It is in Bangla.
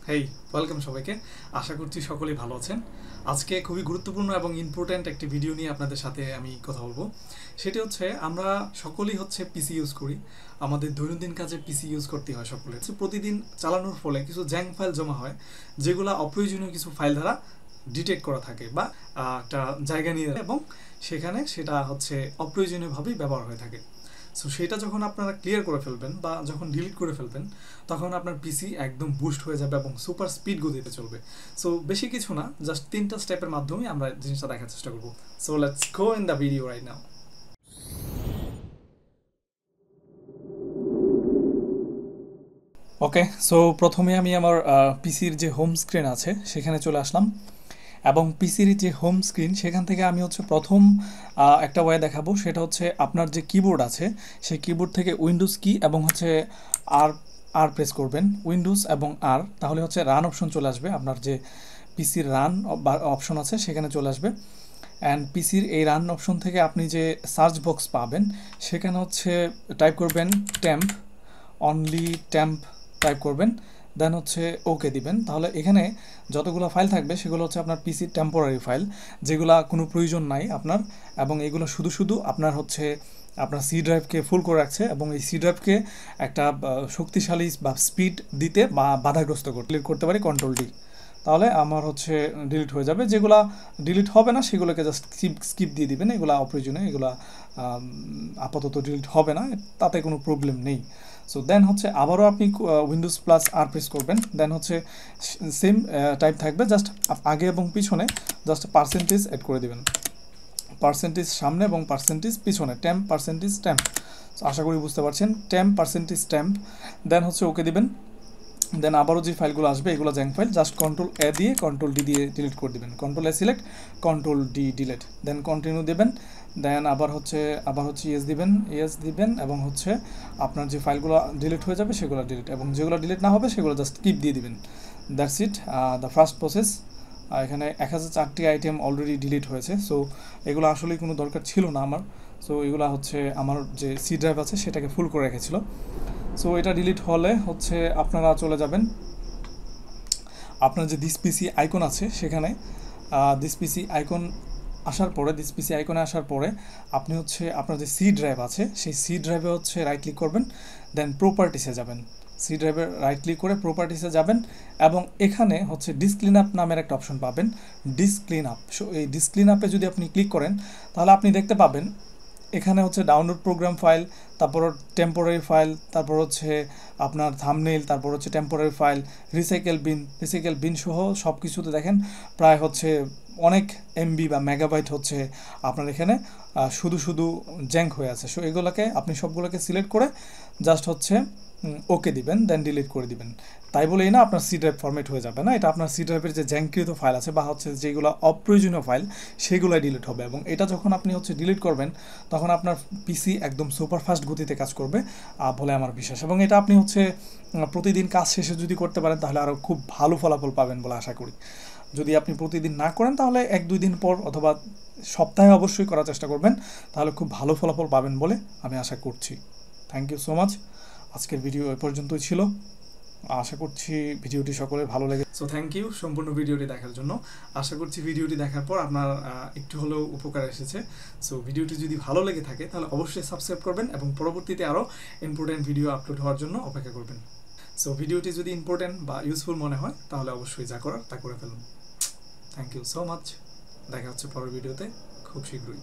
হেই, ওয়েলকাম সবাইকে। আশা করছি সকলেই ভালো আছেন। আজকে খুবই গুরুত্বপূর্ণ এবং ইম্পর্ট্যান্ট একটি ভিডিও নিয়ে আপনাদের সাথে আমি কথা বলবো। সেটি হচ্ছে আমরা সকলেই পিসি ইউজ করি। আমাদের দৈনন্দিন কাজে পিসি ইউজ করতে হয় সকলের। প্রতিদিন চালানোর ফলে কিছু জ্যাঙ্ক ফাইল জমা হয়, যেগুলো অপ্রয়োজনীয় কিছু ফাইল দ্বারা ডিটেক্ট করা থাকে বা একটা জায়গা নিয়ে এবং সেখানে সেটা অপ্রয়োজনীয়ভাবেই ব্যবহার হয়ে থাকে। সো সেটা যখন আপনারা ক্লিয়ার করে ফেলবেন বা যখন ডিলিট করে ফেলবেন, তখন আপনার পিসি একদম বুস্ট হয়ে যাবে এবং সুপার স্পিড গতিতে চলবে। সো বেশি কিছু না, জাস্ট 3টা স্টেপের মাধ্যমে আমরা জিনিসটা দেখার চেষ্টা করব। So let's go in the video right now. Okay, so প্রথমে আমি আমার পিসির যে হোম স্ক্রিন আছে সেখানে চলে আসলাম এবং পিসির যে হোম স্ক্রিন সেখান থেকে আমি প্রথম একটা ওয়ে দেখাবো। সেটা আপনার যে কিবোর্ড আছে সেই কিবোর্ড থেকে উইন্ডোজ কি এবং আর আর প্রেস করবেন, উইন্ডোজ এবং আর, তাহলে রান অপশন চলে আসবে। আপনার যে পিসির রান অপশন আছে সেখানে চলে আসবে। অ্যান্ড পিসির এই রান অপশন থেকে আপনি যে সার্চ বক্স পাবেন সেখানে টাইপ করবেন টেম্প, অনলি টেম্প টাইপ করবেন, দেন ওকে দিবেন। তাহলে এখানে যতগুলো ফাইল থাকবে সেগুলো আপনার পিসির টেম্পোরারি ফাইল, যেগুলো কোনো প্রয়োজন নাই আপনার, এবং এগুলো শুধু শুধু আপনার আপনার সি ড্রাইভকে ফুল করে রাখছে এবং এই সি ড্রাইভকে একটা শক্তিশালী বা স্পিড দিতে বা বাধাগ্রস্ত করতে পারি কন্ট্রোল ডি। তাহলে আমার ডিলিট হয়ে যাবে। যেগুলা ডিলিট হবে না সেগুলোকে জাস্ট স্কিপ দিয়ে দিবেন। এগুলো অপ্রয়োজনীয়, এগুলা আপাতত ডিলিট হবে না, তাতে কোনো প্রবলেম নেই। সো দেন আবারও আপনি উইন্ডোজ প্লাস আর প্রেস করবেন, দেন সেম টাইপ থাকবে, জাস্ট আগে এবং পিছনে জাস্ট পার্সেন্টেজ অ্যাড করে দিবেন। পার্সেন্টেজ সামনে এবং পার্সেন্টেজ পিছনে, টেম্প পার্সেন্টেজ টেম্প। আশা করি বুঝতে পারছেন, temp percentage temp. Then okay দিবেন। দেন আবারও যে ফাইলগুলো আসবে এগুলো junk file, just control A দিয়ে কন্ট্রোল ডি দিয়ে ডিলিট করে দেবেন। Control A select, control D delete, then continue দেবেন। দেন আবার ইয়েস দিবেন এবং আপনার যে ফাইলগুলো ডিলিট হয়ে যাবে সেগুলো ডিলিট, এবং যেগুলো ডিলিট না হবে সেগুলো জাস্ট কিপ দিয়ে দিবেন। That's it, the first process. এখানে 1004টি আইটেম অলরেডি ডিলিট হয়েছে। সো এগুলো আসলেই কোনো দরকার ছিল না আমার। সো এগুলো আমার যে সি ড্রাইভ আছে সেটাকে ফুল করে রেখেছিল। সো এটা ডিলিট হলে আপনারা চলে যাবেন আপনার যে দিস পিসি আইকন আছে সেখানে। দিস পিসি আইকনে আসার পরে আপনি আপনার যে সি ড্রাইভ আছে সেই সি ড্রাইভে রাইট ক্লিক করবেন, দেন প্রপার্টিসে যাবেন। সি ড্রাইভে রাইট ক্লিক করে প্রপার্টিসে যাবেন এবং এখানে ডিস্ক ক্লিন আপ নামের একটা অপশন পাবেন, ডিস্ক ক্লিন আপ। সো এই ডিস্ক ক্লিন আপে যদি আপনি ক্লিক করেন তাহলে আপনি দেখতে পাবেন এখানে ডাউনলোড প্রোগ্রাম ফাইল, তারপর টেম্পোরারি ফাইল, তারপর আপনার থাম্বনেইল, তারপর টেম্পোরারি ফাইল, রিসাইকেল বিন সহ সব কিছুতে দেখেন প্রায় অনেক এমবি বা মেগাবাইট আপনার এখানে শুধু শুধু জ্যাঙ্ক হয়ে আছে। সো এগুলোকে আপনি সবগুলোকে সিলেক্ট করে জাস্ট ওকে দিবেন, দেন ডিলিট করে দিবেন। তাই বলেই না আপনার সি ড্রাইভ ফরম্যাট হয়ে যাবে না, এটা আপনার সি ড্রাইভের যে জ্যাঙ্কৃত ফাইল আছে বা যেগুলো অপ্রয়োজনীয় ফাইল সেগুলোই ডিলিট হবে। এবং এটা যখন আপনি ডিলিট করবেন তখন আপনার পিসি একদম সুপারফাস্ট গতিতে কাজ করবে বলে আমার বিশ্বাস। এবং এটা আপনি প্রতিদিন কাজ শেষে যদি করতে পারেন তাহলে আরও খুব ভালো ফলাফল পাবেন বলে আশা করি। যদি আপনি প্রতিদিন না করেন তাহলে 1-2 দিন পর অথবা সপ্তাহে অবশ্যই করার চেষ্টা করবেন, তাহলে খুব ভালো ফলাফল পাবেন বলে আমি আশা করছি। Thank you so much. আজকের ভিডিও এ পর্যন্তই ছিল। আশা করছি ভিডিওটি সকলের ভালো লেগে। সো থ্যাংক ইউ সম্পূর্ণ ভিডিওটি দেখার জন্য। আশা করছি ভিডিওটি দেখার পর আপনার একটু হলেও উপকার এসেছে। সো ভিডিওটি যদি ভালো লেগে থাকে তাহলে অবশ্যই সাবস্ক্রাইব করবেন এবং পরবর্তীতে আরও ইম্পর্টেন্ট ভিডিও আপলোড হওয়ার জন্য অপেক্ষা করবেন। সো ভিডিওটি যদি ইম্পর্টেন্ট বা ইউজফুল মনে হয় তাহলে অবশ্যই যা করার তা করে ফেলুন। Thank you so much. দেখা হচ্ছে পরের ভিডিওতে খুব শীঘ্রই।